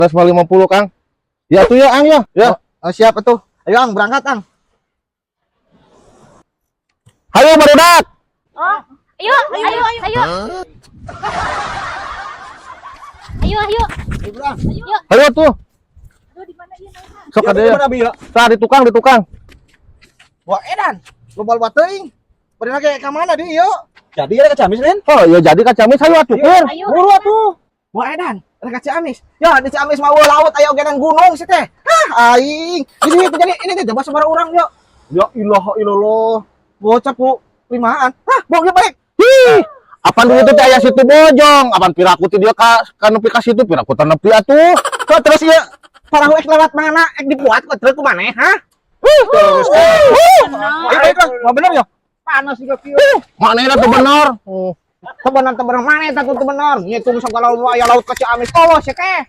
50 Kang. Ya tuh ya Ang ya. Ya. Siap tuh. Ayo Ang, berangkat Ang. Ayo barudak. Oh, ayo. Ayo. Ayo tuh. Aduh, di mana dia Naina? Sok ada ya. Tah di tukang. Wah, edan. Global bateuing. Padahal kayak ka mana dia, yuk? Jadi ya ke Ciamis, Nen? Oh, ya jadi ka Ciamis ayo atuh, Pir. Ayo. Buru atuh. Wah, edan. Ada ka Ciamis. Ya, di Ciamis mah laut aya ogenan gunung sih teh. Hah, aing. Ini teh coba sabar urang, yuk. Ya ilaha illallah. Bocah ku limaan. Hah, bong ya balik. Hi. Apaan dulu teh aya situ bojong? Apaan piraku teh dia ka nepi ka situ piraku teh nepi atuh. Terus ieu parahu ek lewat mana? Ek dibuat ke truk ku maneh, hah? Terus. Ayo, mau bener ya? Panas juga kieu. Manehna teh bener. Tebenar mana eta tuh tebenar. Ngitung segala aya laut ke Ciamis. Oh, sih teh.